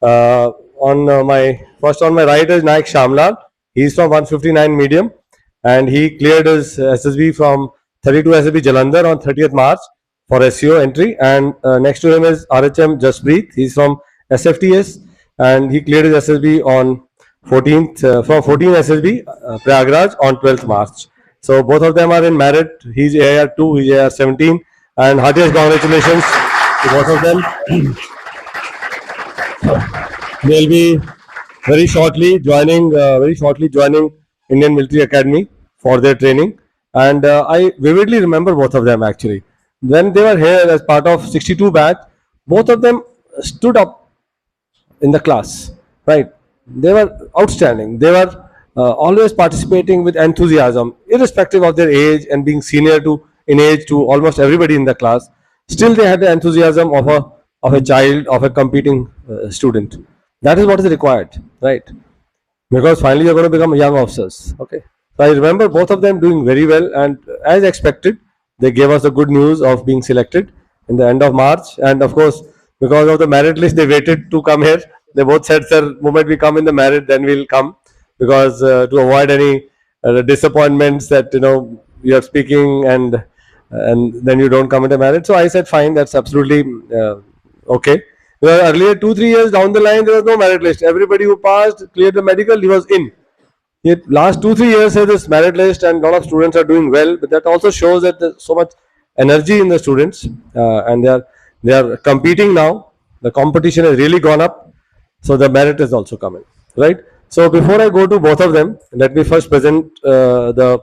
On my right is Naik Shamlal. He's from 159 medium, and he cleared his SSB from 32 SSB Jalandhar on 30th March for SEO entry. And next to him is RHM Jaspreet. He's from SFTS, and he cleared his SSB on 14th from 14 SSB Prayagraj on 12th March. So both of them are in merit. He's AIR2, he's AIR17, and heartiest congratulations to both of them. They'll be very shortly joining Indian Military Academy for their training. And I vividly remember both of them actually. When they were here as part of 62 batch, both of them stood up in the class, right? They were outstanding. They were always participating with enthusiasm, irrespective of their age and being senior to in age to almost everybody in the class. Still, they had the enthusiasm of a child, of a competing student. That is what is required, right? Because finally you're going to become young officers. Okay. So I remember both of them doing very well, and as expected, they gave us the good news of being selected in the end of March. And of course, because of the merit list, they waited to come here. They both said, "Sir, moment we come in the merit, then we'll come," because to avoid any disappointments that you are speaking and then you don't come in the merit. So I said, "Fine, that's absolutely okay." Earlier, 2-3 years down the line, there was no merit list. Everybody who passed, cleared the medical, he was in. Yet last 2-3 years, there's this merit list, and a lot of students are doing well. But that also shows that there's so much energy in the students, and they are competing now. The competition has really gone up, so the merit is also coming, right? So before I go to both of them, let me first present the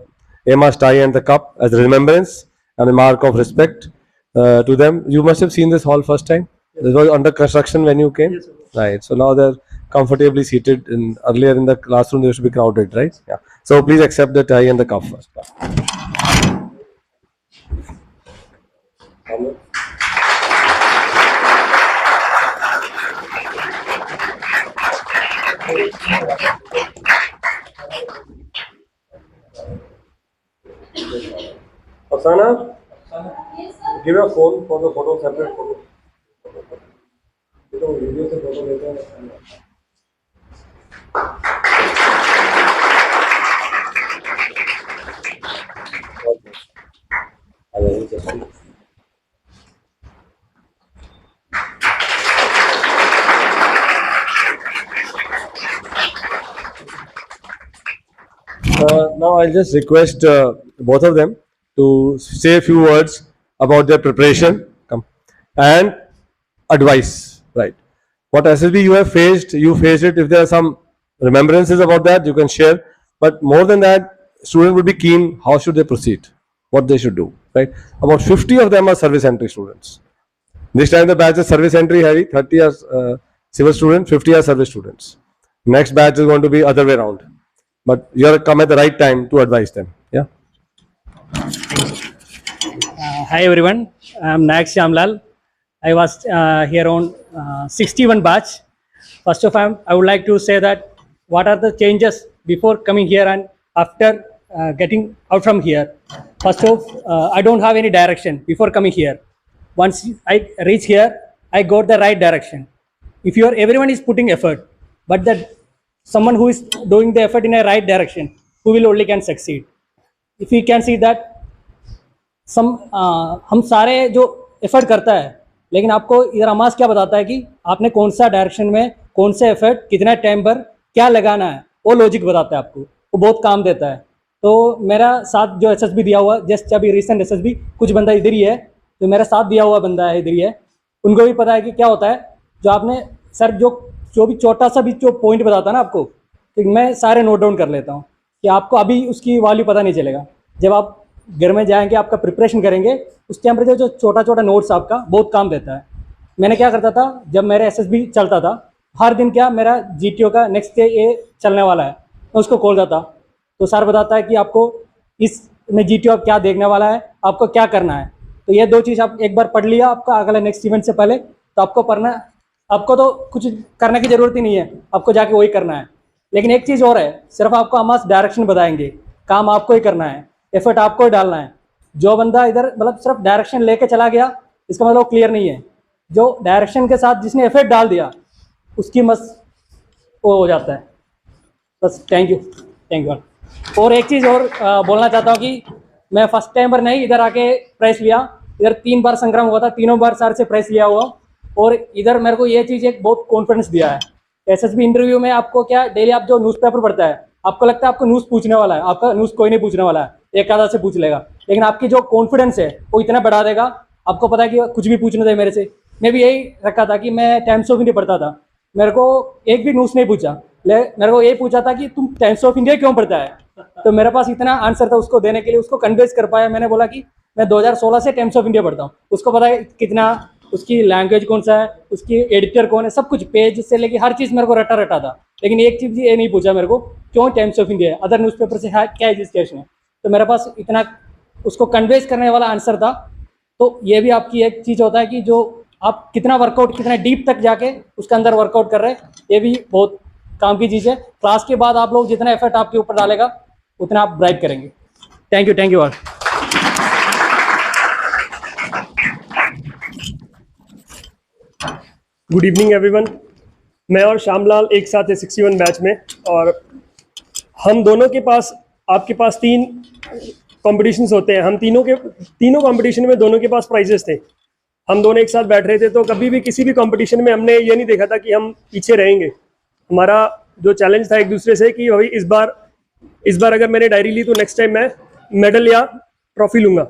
AMAS tie and the cup as a remembrance and a mark of respect to them. You must have seen this hall first time. This was under construction when you came? Yes, right. So now they're comfortably seated. Earlier in the classroom, they used to be crowded, right? Yeah. So please accept the tie and the cup first. Afsana, give your phone for the photo, separate photo. Video से photo लेते हैं now I'll just request both of them to say a few words about their preparation and advice, right? What SSB you have faced, you faced it. If there are some remembrances about that, you can share. But more than that, student would be keen, how should they proceed? What they should do, right? About 50 of them are service entry students. This time the batch is service entry heavy, 30 are civil students, 50 are service students. Next batch is going to be other way around. But you have come at the right time to advise them. Yeah. Hi everyone, I'm Naik Shamlal. I was here on 61 batch. First of all, I would like to say that what are the changes before coming here and after getting out from here. First of I don't have any direction before coming here. Once I reach here, I got the right direction. If everyone is putting effort, but that someone who is doing the effort in a right direction, who will only can succeed. If we can see that हम सारे जो effort करता है, लेकिन आपको इधर अमास क्या बताता है कि आपने कौन सा डायरेक्शन में कौन से एफर्ट कितना टाइम पर क्या लगाना है, वो लॉजिक बताता है आपको, वो बहुत काम देता है. तो मेरा साथ जो एसएसबी दिया हुआ, जस्ट अभी रिसेंट एसएसबी कुछ बंदा इधर ही है, तो मेरा साथ दिया हुआ बंदा है इधर ही है, उनको भी पता है कि क्या होता है. जो आपने सर जो भी छोटा सा भी जो पॉइंट बताता है ना आपको, तो मैं सारे नोट डाउन कर लेता हूँ कि आपको अभी उसकी वैल्यू पता नहीं चलेगा. जब आप घर में जाएंगे, आपका प्रिपरेशन करेंगे, उस टाइम पर जो छोटा छोटा नोट्स आपका बहुत काम देता है. मैंने क्या करता था, जब मेरा एसएसबी चलता था, हर दिन क्या मेरा जीटीओ का नेक्स्ट डे ये चलने वाला है, मैं उसको खोलता था. तो सर बताता है कि आपको इसमें जीटीओ क्या देखने वाला है, आपको क्या करना है. तो ये दो चीज़ आप एक बार पढ़ लिया आपका अगला नेक्स्ट इवेंट से पहले, तो आपको पढ़ना, आपको तो कुछ करने की ज़रूरत ही नहीं है, आपको जाके वही करना है. लेकिन एक चीज़ और है, सिर्फ आपको अमास डायरेक्शन बताएंगे, काम आपको ही करना है, एफर्ट आपको ही डालना है. जो बंदा इधर मतलब सिर्फ डायरेक्शन लेके चला गया, इसका मतलब क्लियर नहीं है. जो डायरेक्शन के साथ जिसने एफर्ट डाल दिया, उसकी मस वो हो जाता है। बस थैंक यू। और एक चीज़ और बोलना चाहता हूँ कि मैं फर्स्ट टाइमर नहीं इधर आके प्राइस लिया, इधर 3 बार संग्राम हुआ था, तीनों बार सर से प्राइस लिया हुआ, और इधर मेरे को ये चीज़ एक बहुत कॉन्फिडेंस दिया है। एसएसबी इंटरव्यू में आपको क्या डेली आप जो न्यूज़पेपर पढ़ता है, आपको लगता है आपको न्यूज़ पूछने वाला है, आपका न्यूज़ कोई नहीं पूछने वाला है, एक आधा से पूछ लेगा, लेकिन आपकी जो कॉन्फिडेंस है वो इतना बढ़ा देगा, आपको पता है कि कुछ भी पूछना चाहिए मेरे से। मैं भी यही रखा था कि मैं टाइम्स ऑफ इंडिया पढ़ता था, मेरे को एक भी न्यूज़ नहीं पूछा, मेरे को यही पूछा था कि तुम टाइम्स ऑफ इंडिया क्यों पढ़ता है, तो मेरे पास इतना आंसर था उसको देने के लिए, उसको कन्विंस कर पाया। मैंने बोला कि मैं 2016 से टाइम्स ऑफ इंडिया पढ़ता हूँ, उसको पता है कितना, उसकी लैंग्वेज कौन सा है, उसकी एडिटर कौन है, सब कुछ पेज से लेके हर चीज़ मेरे को रटा रटा था, लेकिन एक चीज़ ये नहीं पूछा मेरे को क्यों टाइम्स ऑफ इंडिया है, अदर न्यूज़पेपर से क्या रजिस्ट्रेशन है। तो मेरे पास इतना उसको कन्वेंस करने वाला आंसर था। तो ये भी आपकी एक चीज़ होता है कि जो आप कितना वर्कआउट, कितना डीप तक जाके उसके अंदर वर्कआउट कर रहे हैं, ये भी बहुत काम की चीज़ है। क्लास के बाद आप लोग जितना एफर्ट आपके ऊपर डालेगा उतना आप ब्राइट करेंगे। Thank you all. Good evening everyone. मैं और श्यामलाल एक साथ है 61 बैच में, और हम दोनों के पास, आपके पास 3 कॉम्पिटिशन्स होते हैं। हम तीनों कॉम्पिटिशन में दोनों के पास प्राइजेस थे। हम दोनों एक साथ बैठ रहे थे, तो कभी भी किसी भी कॉम्पिटिशन में हमने ये नहीं देखा था कि हम पीछे रहेंगे। हमारा जो चैलेंज था एक दूसरे से कि भाई इस बार अगर मैंने डायरी ली तो नेक्स्ट टाइम मैं मेडल या ट्रॉफी लूँगा।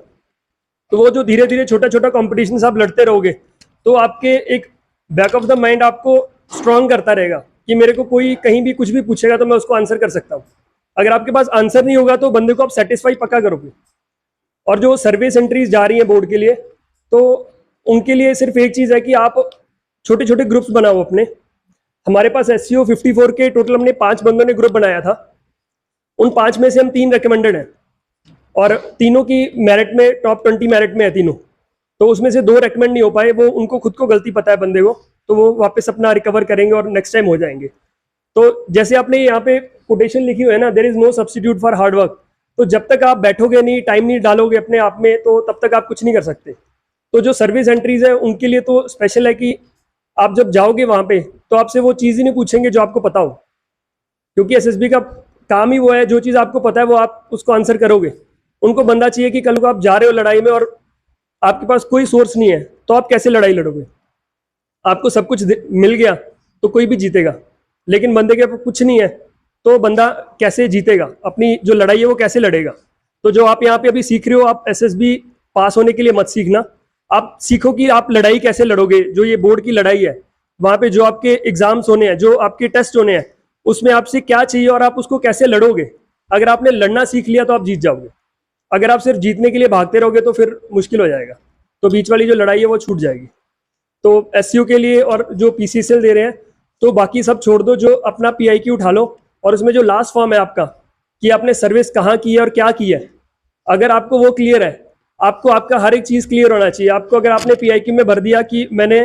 तो वो जो धीरे धीरे छोटा छोटा कॉम्पिटिशन आप लड़ते रहोगे, तो आपके एक बैक ऑफ द माइंड आपको स्ट्रांग करता रहेगा कि मेरे को कोई कहीं भी कुछ भी पूछेगा तो मैं उसको आंसर कर सकता हूँ। अगर आपके पास आंसर नहीं होगा तो बंदे को आप सेटिस्फाई पक्का करोगे। और जो सर्विस एंट्रीज जा रही हैं बोर्ड के लिए, तो उनके लिए सिर्फ एक चीज़ है कि आप छोटे छोटे ग्रुप्स बनाओ अपने। हमारे पास SCO 54 के टोटल हमने 5 बंदों ने ग्रुप बनाया था। उन 5 में से हम 3 रिकमेंडेड हैं, और तीनों की मेरिट में टॉप 20 मेरिट में है तीनों। तो उसमें से 2 रेकमेंड नहीं हो पाए, वो उनको खुद को गलती पता है बंदे को, तो वो वापस अपना रिकवर करेंगे और नेक्स्ट टाइम हो जाएंगे। तो जैसे आपने यहाँ पे कोटेशन लिखी हुई है ना, there is no substitute for hard work. तो जब तक आप बैठोगे नहीं, टाइम नहीं डालोगे अपने आप में, तो तब तक आप कुछ नहीं कर सकते। तो जो सर्विस एंट्रीज है उनके लिए तो स्पेशल है कि आप जब जाओगे वहाँ पे तो आपसे वो चीज़ ही नहीं पूछेंगे जो आपको पता हो, क्योंकि SSB का काम ही वो है, जो चीज़ आपको पता है वो आप उसको आंसर करोगे। उनको बंदा चाहिए कि कल को आप जा रहे हो लड़ाई में और आपके पास कोई सोर्स नहीं है, तो आप कैसे लड़ाई लड़ोगे। आपको सब कुछ मिल गया तो कोई भी जीतेगा, लेकिन बंदे के पास कुछ नहीं है तो बंदा कैसे जीतेगा, अपनी जो लड़ाई है वो कैसे लड़ेगा। तो जो आप यहाँ पे अभी सीख रहे हो, आप SSB पास होने के लिए मत सीखना, आप सीखो कि आप लड़ाई कैसे लड़ोगे। जो ये बोर्ड की लड़ाई है, वहाँ पे जो आपके एग्जाम्स होने हैं, जो आपके टेस्ट होने हैं, उसमें आपसे क्या चाहिए और आप उसको कैसे लड़ोगे। अगर आपने लड़ना सीख लिया तो आप जीत जाओगे। अगर आप सिर्फ जीतने के लिए भागते रहोगे तो फिर मुश्किल हो जाएगा, तो बीच वाली जो लड़ाई है वो छूट जाएगी। तो SCO के लिए और जो PCCL दे रहे हैं, तो बाकी सब छोड़ दो, जो अपना PIQ उठा लो, और उसमें जो लास्ट फॉर्म है आपका कि आपने सर्विस कहाँ की है और क्या की है, अगर आपको वो क्लियर है, आपको आपका हर एक चीज़ क्लियर होना चाहिए। आपको अगर आपने PIQ में भर दिया कि मैंने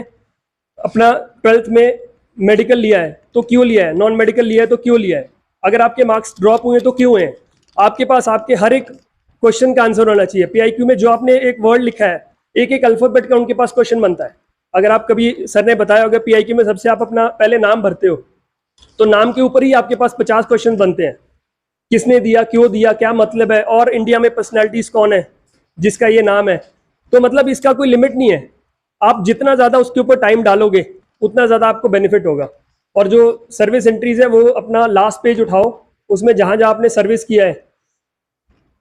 अपना 12th में मेडिकल लिया है तो क्यों लिया है, नॉन मेडिकल लिया है तो क्यों लिया है, अगर आपके मार्क्स ड्रॉप हुए तो क्यों हुए हैं, आपके पास आपके हर एक क्वेश्चन का आंसर होना चाहिए। PIQ में जो आपने एक वर्ड लिखा है, एक एक अल्फाबेट का उनके पास क्वेश्चन बनता है। अगर आप कभी, सर ने बताया होगा, PIQ में सबसे आप अपना पहले नाम भरते हो, तो नाम के ऊपर ही आपके पास 50 क्वेश्चन बनते हैं। किसने दिया, क्यों दिया, क्या मतलब है, और इंडिया में पर्सनैलिटीज कौन है जिसका ये नाम है। तो मतलब इसका कोई लिमिट नहीं है, आप जितना ज़्यादा उसके ऊपर टाइम डालोगे उतना ज़्यादा आपको बेनिफिट होगा। और जो सर्विस एंट्रीज है, वो अपना लास्ट पेज उठाओ, उसमें जहाँ जहाँ आपने सर्विस किया है,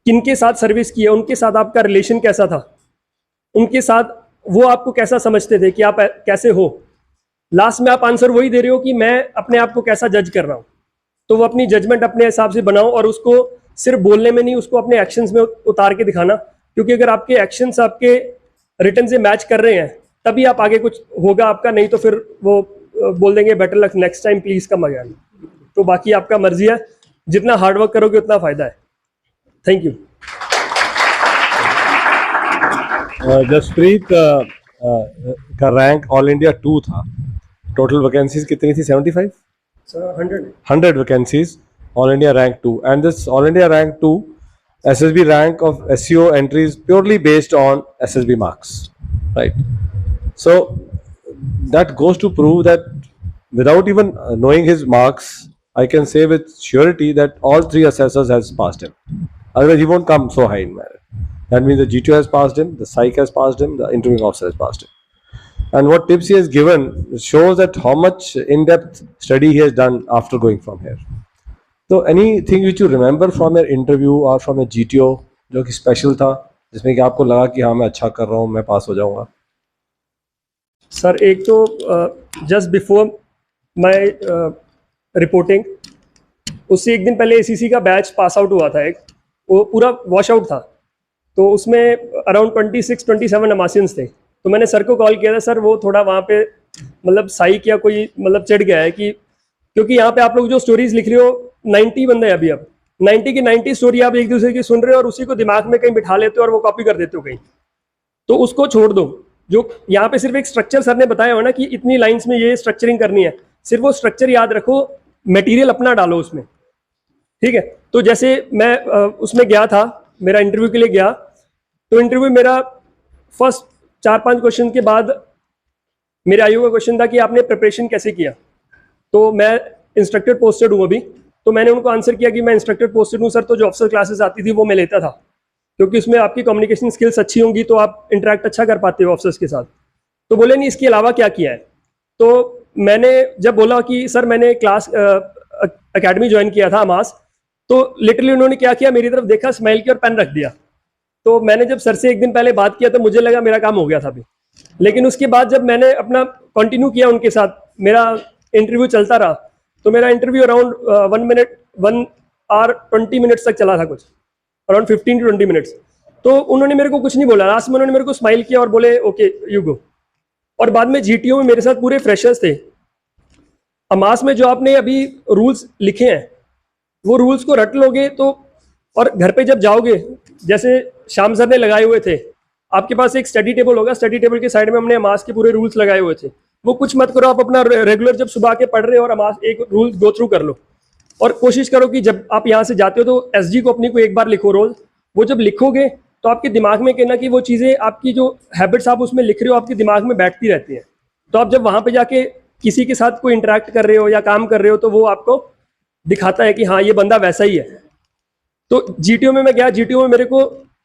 किनके साथ सर्विस की है, उनके साथ आपका रिलेशन कैसा था, उनके साथ वो आपको कैसा समझते थे कि आप कैसे हो। लास्ट में आप आंसर वही दे रहे हो कि मैं अपने आप को कैसा जज कर रहा हूँ। तो वो अपनी जजमेंट अपने हिसाब से बनाओ, और उसको सिर्फ बोलने में नहीं, उसको अपने एक्शंस में उतार के दिखाना। क्योंकि अगर आपके एक्शंस आपके रिटर्न से मैच कर रहे हैं तभी आप आगे कुछ होगा आपका, नहीं तो फिर वो बोल देंगे better luck next time please come again. तो बाकी आपका मर्जी है, जितना हार्डवर्क करोगे उतना फायदा है। Thank you. जसप्रीत का रैंक ऑल इंडिया 2 था। टोटल वैकेंसीज कितनी थी? 75? Sir 100 vacancies, all India rank 2, and this all India rank 2 SSB rank of SCO entries purely based on SSB marks, right? So that goes to prove that without even knowing his marks, I can say with surety that all three assessors has passed him. Otherwise, he won't come so high in merit. That means the GTO has passed him, the psych has passed him, the interviewing officer has passed him. And what tips he has given shows that how much in-depth study he has done after going from here. So anything which you remember from your interview or from your GTO जो कि special था, जिसमें कि आपको लगा कि हाँ मैं अच्छा कर रहा हूँ, मैं पास हो जाऊँगा? सर एक तो जस्ट बिफोर माय रिपोर्टिंग, उससे एक दिन पहले एसीसी का बैच पास आउट हुआ था, एक वो पूरा वॉश आउट था, तो उसमें अराउंड 26-27 अमासियंस थे। तो मैंने सर को कॉल किया था, सर वो थोड़ा वहाँ पे मतलब साइक या कोई मतलब चिढ़ गया है कि क्योंकि यहाँ पे आप लोग जो स्टोरीज लिख रहे हो 90 बंदे हैं अभी, अब 90 की 90 स्टोरी आप एक दूसरे की सुन रहे हो और उसी को दिमाग में कहीं बिठा लेते हो और वो कॉपी कर देते हो कहीं, तो उसको छोड़ दो। जो यहाँ पे सिर्फ एक स्ट्रक्चर सर ने बताया हो ना कि इतनी लाइंस में ये स्ट्रक्चरिंग करनी है, सिर्फ वो स्ट्रक्चर याद रखो, मटेरियल अपना डालो उसमें, ठीक है। तो जैसे मैं उसमें गया था, मेरा इंटरव्यू के लिए गया, तो इंटरव्यू मेरा फर्स्ट 4-5 क्वेश्चन के बाद मेरे आईओ का क्वेश्चन था कि आपने प्रिपरेशन कैसे किया। तो मैं इंस्ट्रक्टर पोस्टेड हूँ अभी, तो मैंने उनको आंसर किया कि मैं इंस्ट्रक्टर पोस्टेड हूँ सर, तो जो ऑफिसर क्लासेस आती थी वो मैं लेता था, क्योंकि उसमें आपकी कम्युनिकेशन स्किल्स अच्छी होंगी तो आप इंटरेक्ट अच्छा कर पाते हो ऑफिसर्स के साथ। तो बोले नहीं इसके अलावा क्या किया है। तो मैंने जब बोला कि सर मैंने क्लास अकेडमी ज्वाइन किया था अमास, तो लिटरली उन्होंने क्या किया, मेरी तरफ देखा, स्माइल किया और पेन रख दिया। तो मैंने जब सर से एक दिन पहले बात किया तो मुझे लगा मेरा काम हो गया था अभी, लेकिन उसके बाद जब मैंने अपना कंटिन्यू किया उनके साथ, मेरा इंटरव्यू चलता रहा, तो मेरा इंटरव्यू अराउंड 1 आवर 20 मिनट्स तक चला था, कुछ अराउंड 15 to 20 मिनट्स। तो उन्होंने मेरे को कुछ नहीं बोला, लास्ट में उन्होंने मेरे को स्माइल किया और बोले ओके यू गो। और बाद में जीटीओ में मेरे साथ पूरे फ्रेशर्स थे। अमास में जो आपने अभी रूल्स लिखे हैं वो रूल्स को रट लोगे तो, और घर पे जब जाओगे, जैसे श्याम सर ने लगाए हुए थे, आपके पास एक स्टडी टेबल होगा, स्टडी टेबल के साइड में हमने अमास के पूरे रूल्स लगाए हुए थे, वो कुछ मत करो, आप अपना रेगुलर जब सुबह के पढ़ रहे हो और अमास एक रूल गो थ्रू कर लो, और कोशिश करो कि जब आप यहाँ से जाते हो तो एसजी को अपनी को एक बार लिखो रोज। वो जब लिखोगे तो आपके दिमाग में कहना कि वो चीज़ें आपकी जो हैबिट्स आप उसमें लिख रहे हो आपके दिमाग में बैठती रहती हैं। तो आप जब वहाँ पे जाके किसी के साथ कोई इंटरेक्ट कर रहे हो या काम कर रहे हो तो वो आपको दिखाता है कि हाँ ये बंदा वैसा ही है। तो जीटीओ में मैं गया, जीटीओ में मेरे को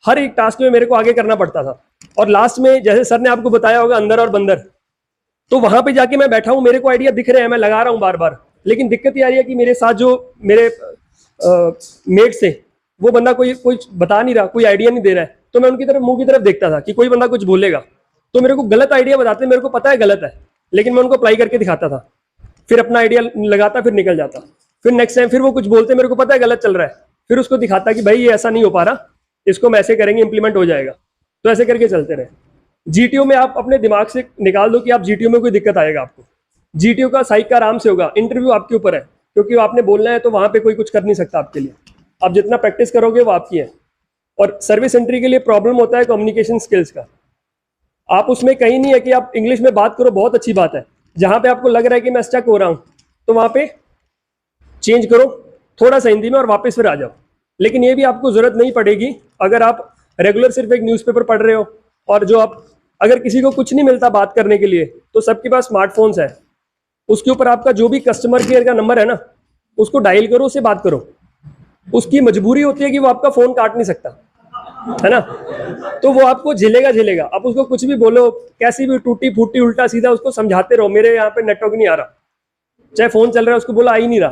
हर एक टास्क में मेरे को आगे करना पड़ता था, और लास्ट में जैसे सर ने आपको बताया होगा अंदर और बंदर, तो वहां पे जाके मैं बैठा हूँ, मेरे को आइडिया दिख रहे हैं, मैं लगा रहा हूँ बार बार, लेकिन दिक्कत ये आ रही है कि मेरे साथ जो मेरे मेट्स थे वो बंदा कोई बता नहीं रहा, कोई आइडिया नहीं दे रहा है। तो मैं उनकी तरफ मुंह की तरफ देखता था कि कोई बंदा कुछ बोलेगा तो मेरे को गलत आइडिया बताते, मेरे को पता है गलत है, लेकिन मैं उनको अप्लाई करके दिखाता था, फिर अपना आइडिया लगाता, फिर निकल जाता, फिर नेक्स्ट टाइम फिर वो कुछ बोलते, मेरे को पता है गलत चल रहा है, फिर उसको दिखाता कि भाई ये ऐसा नहीं हो पा रहा, इसको हम ऐसे करेंगे, इंप्लीमेंट हो जाएगा। तो ऐसे करके चलते रहे। जीटीओ में आप अपने दिमाग से निकाल दो कि आप जीटीओ में कोई दिक्कत आएगा आपको, जीटीओ का साइक का आराम से होगा, इंटरव्यू आपके ऊपर है, क्योंकि आपने बोलना है तो वहां पे कोई कुछ कर नहीं सकता आपके लिए, आप जितना प्रैक्टिस करोगे वो आपकी है। और सर्विस एंट्री के लिए प्रॉब्लम होता है कम्युनिकेशन स्किल्स का, आप उसमें कहीं नहीं है कि आप इंग्लिश में बात करो, बहुत अच्छी बात है, जहां पे आपको लग रहा है कि मैं स्टक हो रहा हूं तो वहां पे चेंज करो थोड़ा सा हिंदी में और वापस फिर आ जाओ। लेकिन ये भी आपको जरूरत नहीं पड़ेगी अगर आप रेगुलर सिर्फ एक न्यूज़पेपर पढ़ रहे हो, और जो आप अगर किसी को कुछ नहीं मिलता बात करने के लिए तो सबके पास स्मार्टफोन्स है, उसके ऊपर आपका जो भी कस्टमर केयर का नंबर है ना उसको डायल करो, उससे बात करो। उसकी मजबूरी होती है कि वो आपका फोन काट नहीं सकता है ना, तो वो आपको झेलेगा। आप उसको कुछ भी बोलो, कैसी भी टूटी फूटी उल्टा सीधा उसको समझाते रहो, मेरे यहाँ पे नेटवर्क नहीं आ रहा, चाहे फोन चल रहा है उसको बोला आ ही नहीं रहा,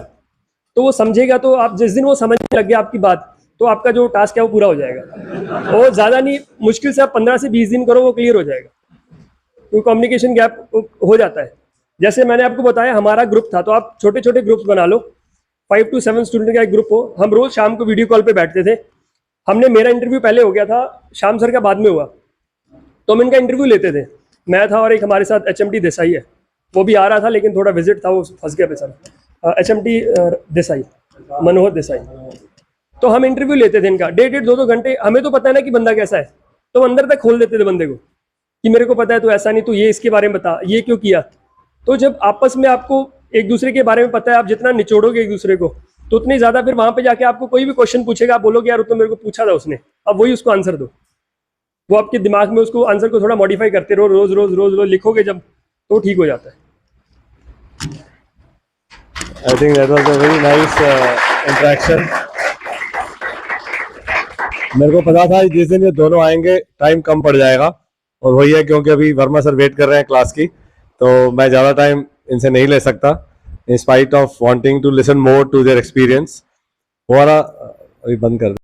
तो वो समझेगा। तो आप जिस दिन वो समझने लग गया आपकी बात तो आपका जो टास्क है वो पूरा हो जाएगा। और ज़्यादा नहीं, मुश्किल से आप 15 से 20 दिन करो, वो क्लियर हो जाएगा, तो कम्युनिकेशन गैप हो जाता है। जैसे मैंने आपको बताया हमारा ग्रुप था, तो आप छोटे छोटे ग्रुप्स बना लो, 5 to 7 स्टूडेंट का एक ग्रुप हो। हम रोज शाम को वीडियो कॉल पे बैठते थे। हमने मेरा इंटरव्यू पहले हो गया था, श्याम सर का बाद में हुआ, तो हम इनका इंटरव्यू लेते थे। मैं था और एक हमारे साथ HMT देसाई है, वो भी आ रहा था लेकिन थोड़ा विजिट था, वो फंस गया बेचारा। HMT देसाई, मनोहर देसाई। तो हम इंटरव्यू लेते थे इनका, 1.5-2 घंटे। हमें तो पता है ना कि बंदा कैसा है, तो अंदर तक खोल देते थे बंदे को कि मेरे को पता है तो ऐसा नहीं, तो ये इसके बारे में बता, ये क्यों किया। तो जब आपस में आपको एक दूसरे के बारे में पता है, आप जितना निचोड़ोगे एक दूसरे को तो उतनी ज्यादा फिर वहां पे जाके आपको कोई भी क्वेश्चन पूछेगा, आप बोलोगे यार वो तो मेरे को पूछा था उसने, अब वही उसको आंसर दो। वो आपके दिमाग में उसको आंसर को थोड़ा मॉडिफाई करते रहो, रोज रोज रोज रोज लिखोगे जब, तो ठीक हो जाता है। I think that was a very nice interaction. मेरे को पता था जिस दिन ये दोनों आएंगे टाइम कम पड़ जाएगा, और वही है क्योंकि अभी वर्मा सर वेट कर रहे हैं क्लास की, तो मैं ज़्यादा टाइम इनसे नहीं ले सकता, in spite of wanting to listen more to their experience. हमारा अभी बंद कर